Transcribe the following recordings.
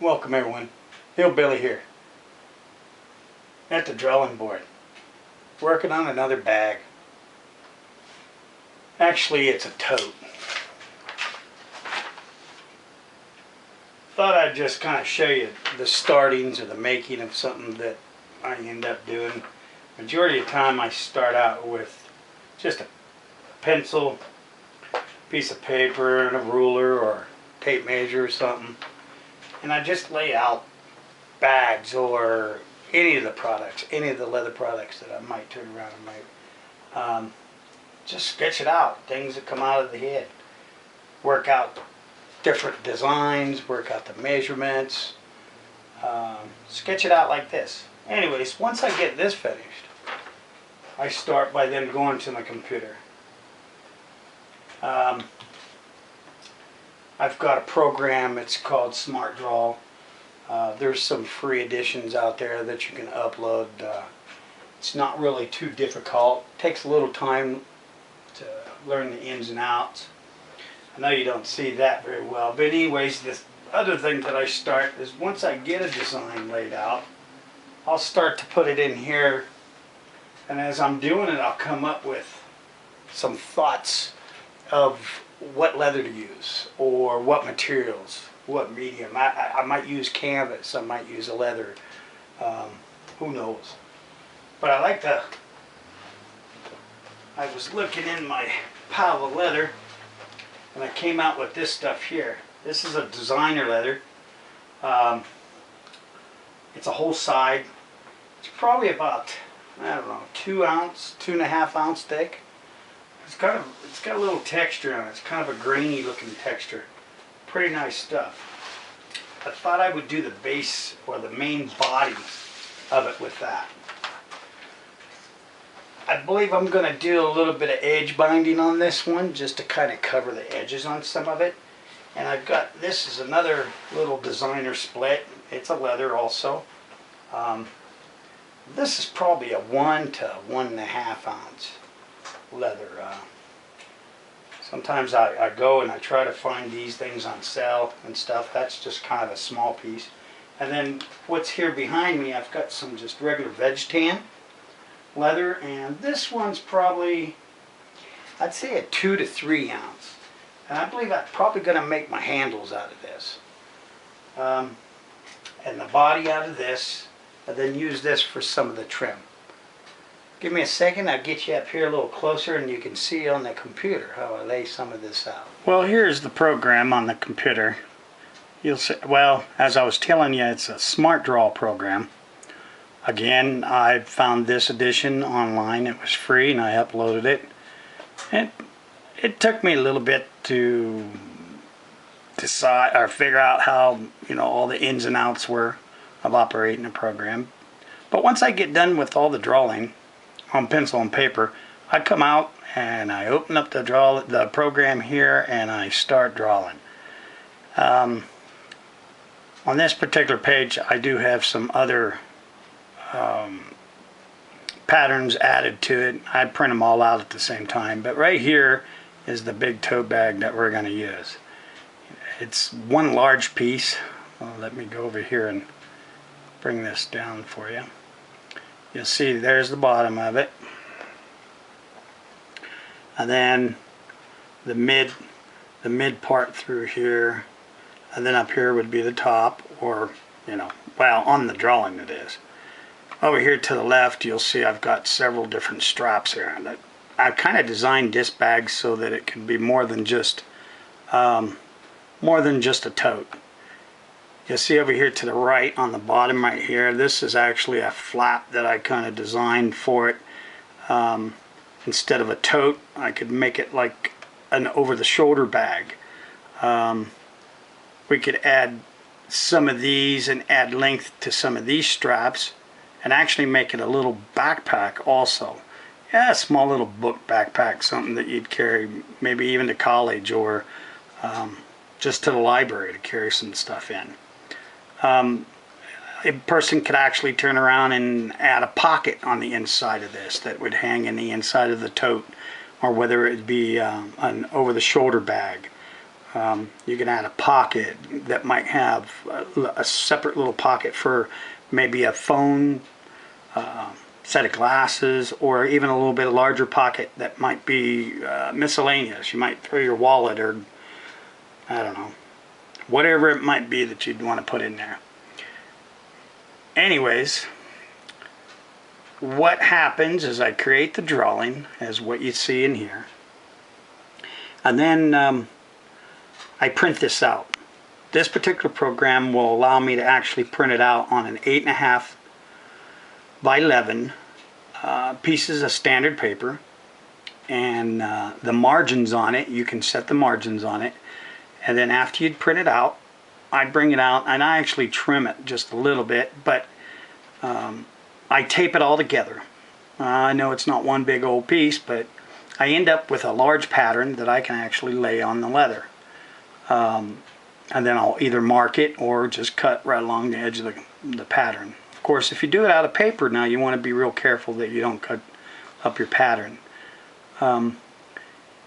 Welcome everyone, HillBilly here at the drawing board, working on another bag. Actually it's a tote. Thought I'd just kind of show you the startings or the making of something that I end up doing. Majority of the time I start out with just a pencil, piece of paper and a ruler or tape measure or something, and I just lay out bags or any of the products, any of the leather products that I might turn around and might just sketch it out, things that come out of the head, work out different designs, work out the measurements, sketch it out like this. Anyways, once I get this finished, I start by then going to my computer. I've got a program, it's called Smart Draw. There's some free editions out there that you can upload. It's not really too difficult. It takes a little time to learn the ins and outs. I know you don't see that very well, but anyways, this other thing that I start is once I get a design laid out, I'll start to put it in here, and as I'm doing it, I'll come up with some thoughts of what leather to use or what materials, what medium. I might use canvas, I might use a leather, who knows. But I was looking in my pile of leather and I came out with this stuff here. This is a designer leather. It's a whole side. It's probably about, I don't know, 2 ounce, 2.5 ounce thick. It's got a little texture on it. It's kind of a grainy looking texture. Pretty nice stuff. I thought I would do the base or the main body of it with that. I believe I'm going to do a little bit of edge binding on this one just to kind of cover the edges on some of it. And I've got, this is another little designer split. It's a leather also. This is probably a 1 to 1.5 ounce leather. Sometimes I go and I try to find these things on sale and stuff. That's just kind of a small piece. And then what's here behind me, I've got some just regular veg tan leather, and this one's probably, I'd say a 2 to 3 ounce. And I believe I'm probably going to make my handles out of this. And the body out of this, and then use this for some of the trim. Give me a second, I'll get you up here a little closer and you can see on the computer how I lay some of this out. Well, here's the program on the computer. You'll see, well, as I was telling you, it's a Smart Draw program. Again, I found this edition online. It was free and I uploaded it. And it took me a little bit to decide or figure out how, you know, all the ins and outs were of operating a program. But once I get done with all the drawing on pencil and paper, I come out and I open up the program here and I start drawing. On this particular page I do have some other patterns added to it. I print them all out at the same time, but right here is the big tote bag that we're going to use. It's one large piece. Well, let me go over here and bring this down for you. You'll see there's the bottom of it, and then the mid part through here, and then up here would be the top, or, you know, well, on the drawing it is. Over here to the left you'll see I've got several different straps here. I've kind of designed this bag so that it can be more than just a tote. You'll see over here to the right on the bottom right here, this is actually a flap that I kind of designed for it. Instead of a tote, I could make it like an over-the-shoulder bag. We could add some of these and add length to some of these straps and actually make it a little backpack also. Yeah, a small little book backpack, something that you'd carry maybe even to college or just to the library to carry some stuff in. A person could actually turn around and add a pocket on the inside of this that would hang in the inside of the tote, or whether it be an over-the-shoulder bag. You can add a pocket that might have a separate little pocket for maybe a phone, set of glasses, or even a little bit larger pocket that might be miscellaneous. You might throw your wallet, or I don't know, whatever it might be that you'd want to put in there. Anyways, what happens is I create the drawing as what you see in here, and then I print this out. This particular program will allow me to actually print it out on an 8.5 by 11 pieces of standard paper, and the margins on it, you can set the margins on it, and then after you'd print it out, I bring it out and I actually trim it just a little bit, but I tape it all together. I know it's not one big old piece, but I end up with a large pattern that I can actually lay on the leather. And then I'll either mark it or just cut right along the edge of the pattern. Of course, if you do it out of paper now, you want to be real careful that you don't cut up your pattern.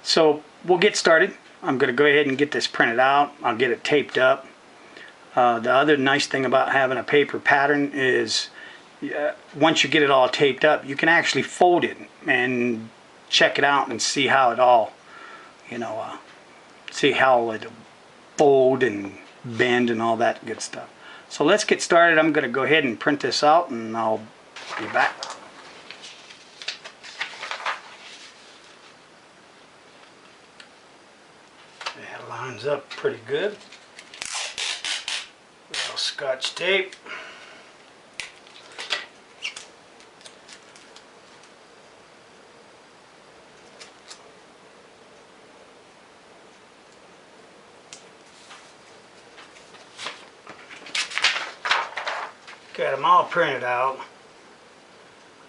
So we'll get started. I'm going to go ahead and get this printed out. I'll get it taped up. The other nice thing about having a paper pattern is once you get it all taped up, you can actually fold it and check it out and see how it all, see how it fold and bend and all that good stuff. So let's get started. I'm going to go ahead and print this out, and I'll be back. That lines up pretty good. A little Scotch tape. Got them all printed out.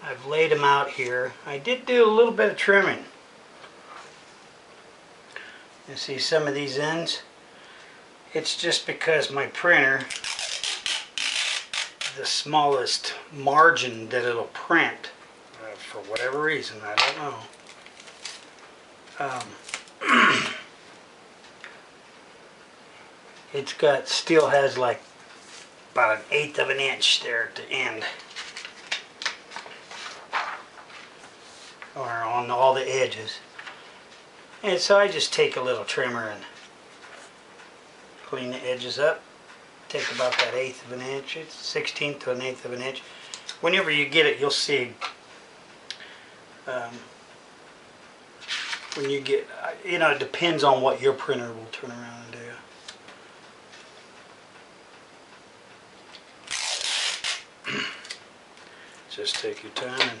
I've laid them out here. I did do a little bit of trimming. You see some of these ends? It's just because my printer, the smallest margin that it'll print, for whatever reason, I don't know. It's got, still has like about 1/8 of an inch there at the end, or on all the edges, and so I just take a little trimmer and clean the edges up. Take about that 1/8 of an inch, it's 1/16 to 1/8 of an inch. Whenever you get it, you'll see when you get, it depends on what your printer will turn around and do. Just take your time and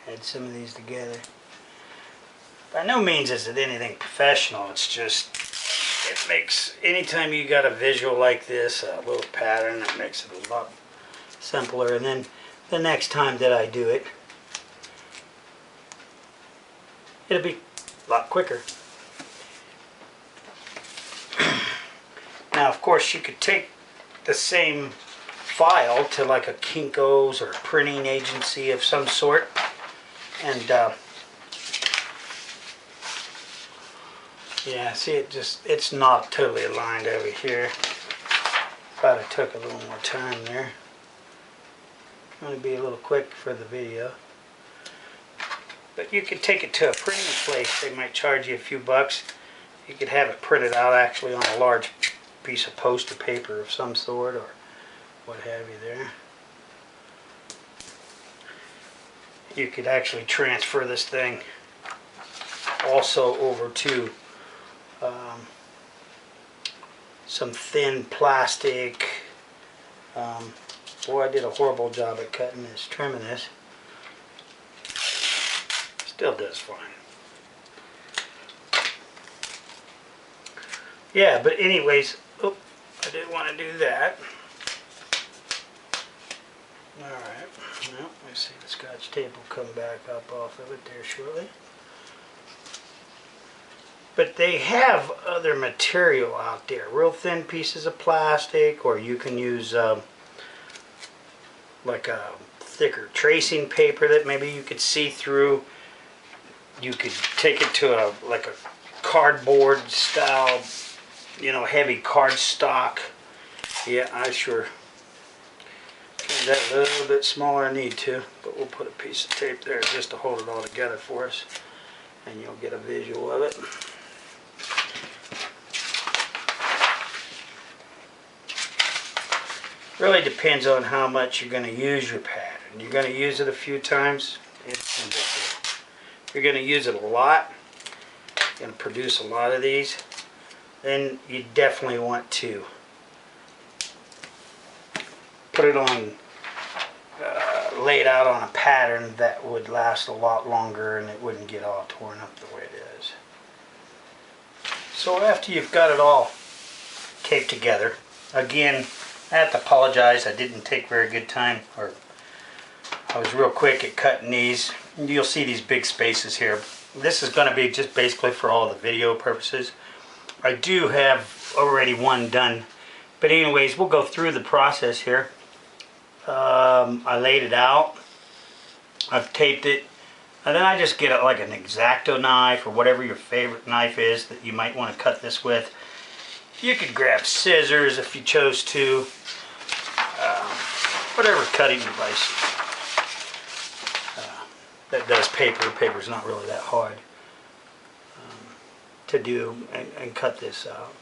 add some of these together. By no means is it anything professional, it's just, it makes, anytime you got a visual like this, a little pattern, it makes it a lot simpler, and then the next time that I do it, it'll be a lot quicker. Now of course you could take the same file to like a Kinko's or a printing agency of some sort, and yeah, see, it's not totally aligned over here. Thought I took a little more time there. I'm going to be a little quick for the video, but you could take it to a printing place. They might charge you a few bucks. You could have it printed out actually on a large piece of poster paper of some sort, or what have you there. You could actually transfer this thing also over to some thin plastic. Boy, I did a horrible job at cutting this, trimming this. Still does fine. Yeah, but anyways, oh, I didn't want to do that. Alright, well, let's see, the Scotch tape will come back up off of it there shortly. But they have other material out there, real thin pieces of plastic, or you can use like a thicker tracing paper that maybe you could see through. You could take it to like a cardboard style, you know, heavy cardstock. Yeah, I sure made that a little bit smaller I need to, but we'll put a piece of tape there just to hold it all together for us, and you'll get a visual of it. Really depends on how much you're going to use your pattern. You're going to use it a few times, it's no big deal. If you're going to use it a lot, you're going to produce a lot of these, then you definitely want to put it on, lay it out on a pattern that would last a lot longer and it wouldn't get all torn up the way it is. So after you've got it all taped together, again, I have to apologize, I didn't take very good time, or I was real quick at cutting these. You'll see these big spaces here. This is going to be just basically for all the video purposes. I do have already one done, but anyways, we'll go through the process here. I laid it out, I've taped it, and then I just get it like an X-Acto knife or whatever your favorite knife is that you might want to cut this with. You could grab scissors if you chose to, whatever cutting device that does paper. Paper's not really that hard to do and cut this out.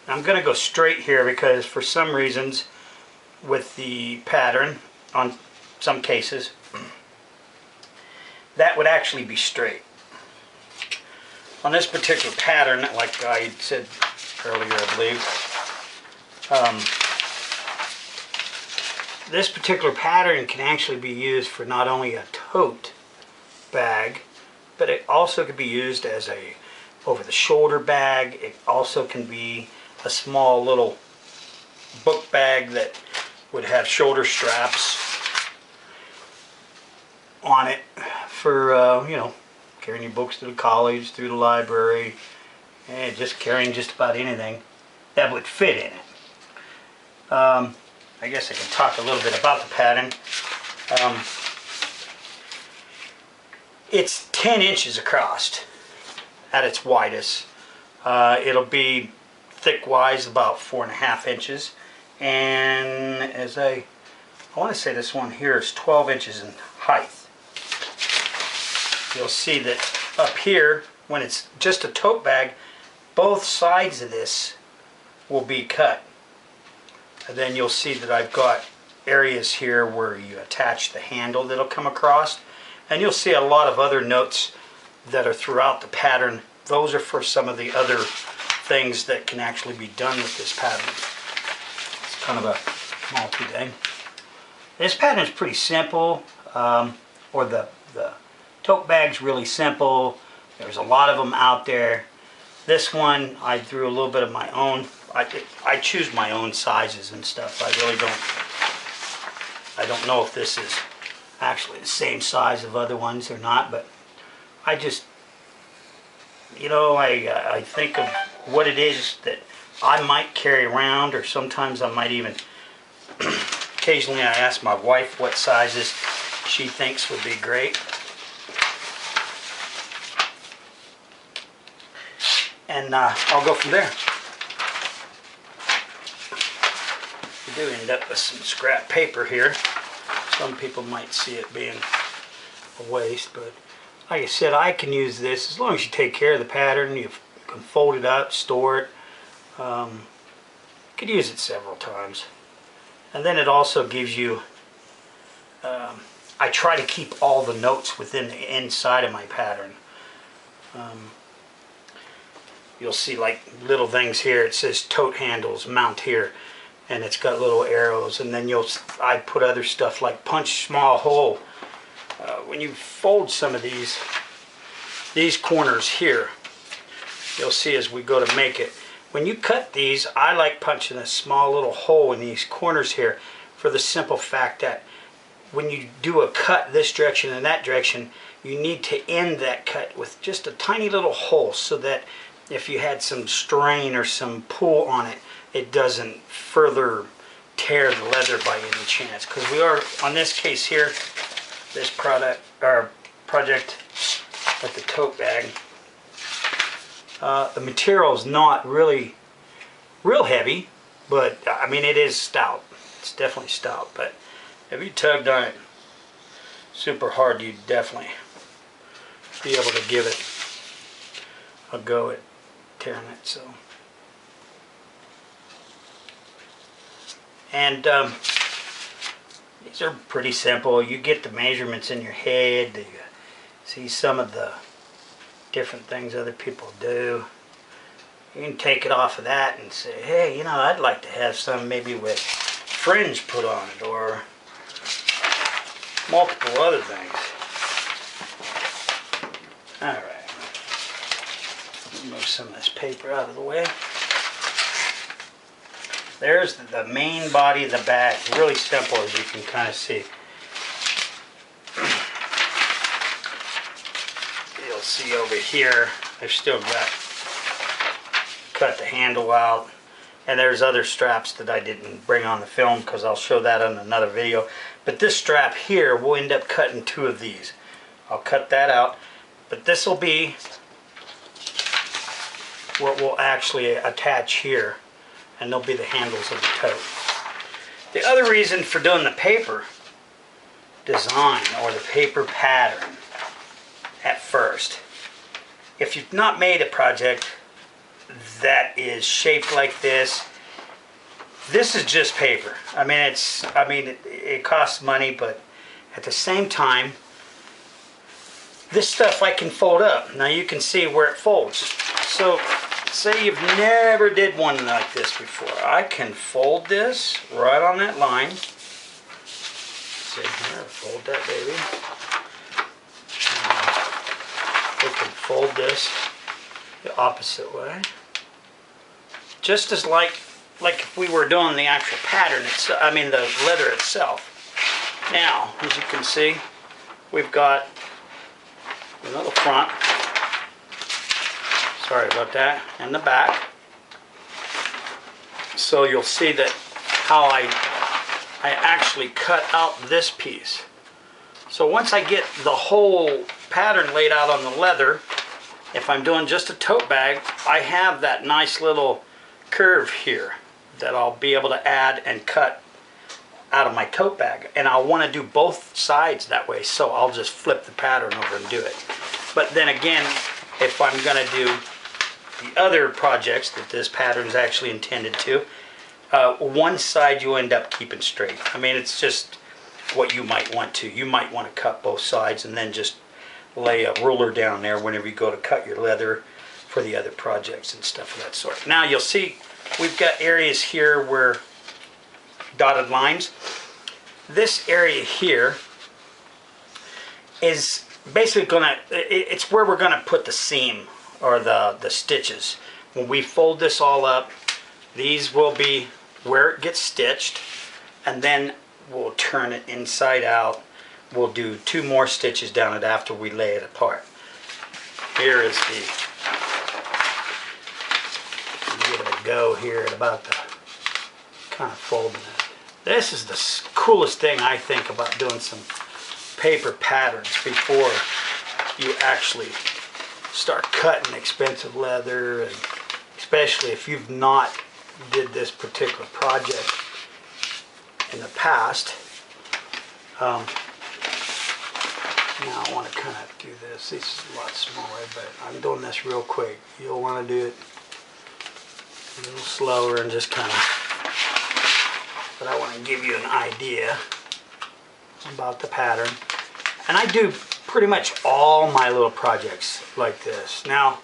Now I'm going to go straight here because for some reasons with the pattern on some cases that would actually be straight. On this particular pattern, like I said earlier, I believe, this particular pattern can actually be used for not only a tote bag, but it also could be used as a over-the-shoulder bag. It also can be a small little book bag that would have shoulder straps on it for you know, carrying your books to the college, through the library, and just carrying just about anything that would fit in it. I guess I can talk a little bit about the pattern. It's 10 inches across at its widest. It'll be thick-wise about 4.5 inches, and as I want to say this one here is 12 inches in height. You'll see that up here, when it's just a tote bag, both sides of this will be cut. And then you'll see that I've got areas here where you attach the handle that'll come across. And you'll see a lot of other notes that are throughout the pattern. Those are for some of the other things that can actually be done with this pattern. It's kind of a multi-thing. This pattern is pretty simple, or the tote bag's really simple. There's a lot of them out there. This one, I threw a little bit of my own. I choose my own sizes and stuff. I don't know if this is actually the same size of other ones or not, but I just, you know, I think of what it is that I might carry around, or sometimes I might even, occasionally I ask my wife what sizes she thinks would be great. And I'll go from there. We do end up with some scrap paper here. Some people might see it being a waste, but like I said, I can use this as long as you take care of the pattern. You can fold it up, store it. You could use it several times. And then it also gives you, I try to keep all the notes within the inside of my pattern. You'll see like little things here. It says tote handles, mount here, and it's got little arrows. And then I put other stuff like punch small hole. When you fold some of these corners here, you'll see as we go to make it. When you cut these, I like punching a small little hole in these corners here for the simple fact that when you do a cut this direction and that direction, you need to end that cut with just a tiny little hole so that if you had some strain or some pull on it, it doesn't further tear the leather by any chance. Because we are, on this case here, this project with the tote bag, The material is not really real heavy, but I mean it is stout. It's definitely stout, but if you tugged on it super hard, you'd definitely be able to give it a go at tearing it. So, and these are pretty simple. You get the measurements in your head. You see some of the different things other people do. You can take it off of that and say, hey, you know, I'd like to have some maybe with fringe put on it, or multiple other things. Alright, move some of this paper out of the way. There's the main body of the bag. Really simple, as you can kind of see. You'll see over here, I've still cut the handle out. And there's other straps that I didn't bring on the film because I'll show that on another video. But this strap here, we'll end up cutting 2 of these. I'll cut that out. But this will be what we'll actually attach here. And they'll be the handles of the tote. The other reason for doing the paper design or the paper pattern at first, if you've not made a project that is shaped like this is just paper. I mean, it costs money, but at the same time, this stuff I can fold up. Now you can see where it folds. So say you've never did one like this before. I can fold this right on that line. See here, fold that baby. And we can fold this the opposite way. Just as like if we were doing the actual pattern, I mean the leather itself. Now, as you can see, we've got another front. Sorry about that, and the back. So you'll see that how I actually cut out this piece. So once I get the whole pattern laid out on the leather, if I'm doing just a tote bag, I have that nice little curve here that I'll be able to add and cut out of my tote bag. And I'll want to do both sides that way, so I'll just flip the pattern over and do it. But then again, if I'm going to do the other projects that this pattern is actually intended to, one side you end up keeping straight. I mean, it's just what you might want to. You might want to cut both sides and then just lay a ruler down there whenever you go to cut your leather for the other projects and stuff of that sort. Now you'll see we've got areas here where dotted lines. This area here is basically it's where we're gonna put the seam or the stitches. When we fold this all up, these will be where it gets stitched, and then we'll turn it inside out. We'll do 2 more stitches down it after we lay it apart. Here is give it a go here at about the kind of folding it. This is the coolest thing I think about doing some paper patterns before you actually start cutting expensive leather, and especially if you've not did this particular project in the past. Now I want to kind of do this. This is a lot smaller, but I'm doing this real quick. You'll want to do it a little slower and just kind of, but I want to give you an idea about the pattern. And I do pretty much all my little projects like this. Now,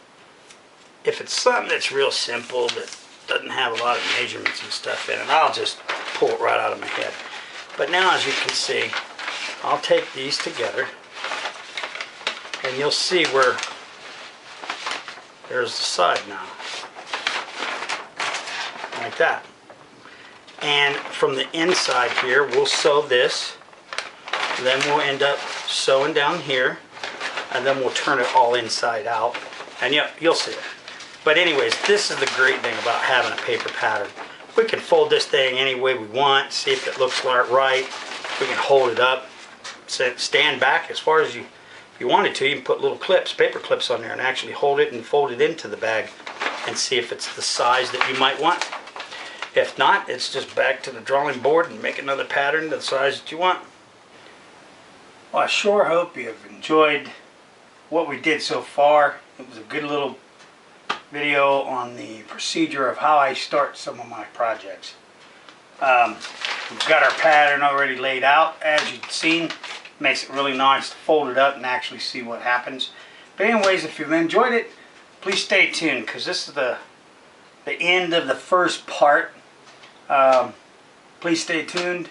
if it's something that's real simple, that doesn't have a lot of measurements and stuff in it, I'll just pull it right out of my head. But now, as you can see, I'll take these together, and you'll see where there's the side now, like that. And from the inside here, we'll sew this, then we'll end up sewing down here, and then we'll turn it all inside out, and you'll see it. But anyways, this is the great thing about having a paper pattern. We can fold this thing any way we want, see if it looks right. We can hold it up, stand back as far as you you wanted to, you can put little clips, paper clips on there and actually hold it and fold it into the bag and see if it's the size that you might want. If not, it's just back to the drawing board and make another pattern the size that you want. Well, I sure hope you've enjoyed what we did so far. It was a good little video on the procedure of how I start some of my projects. We've got our pattern already laid out, as you've seen. Makes it really nice to fold it up and actually see what happens. But anyways, if you've enjoyed it, please stay tuned, because this is the end of the first part. Please stay tuned.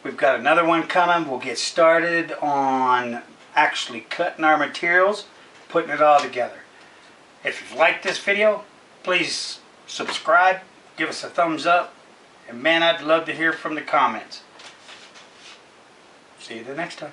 We've got another one coming. We'll get started on actually cutting our materials, putting it all together. If you've liked this video, please subscribe, give us a thumbs up, and man, I'd love to hear from the comments. See you the next time.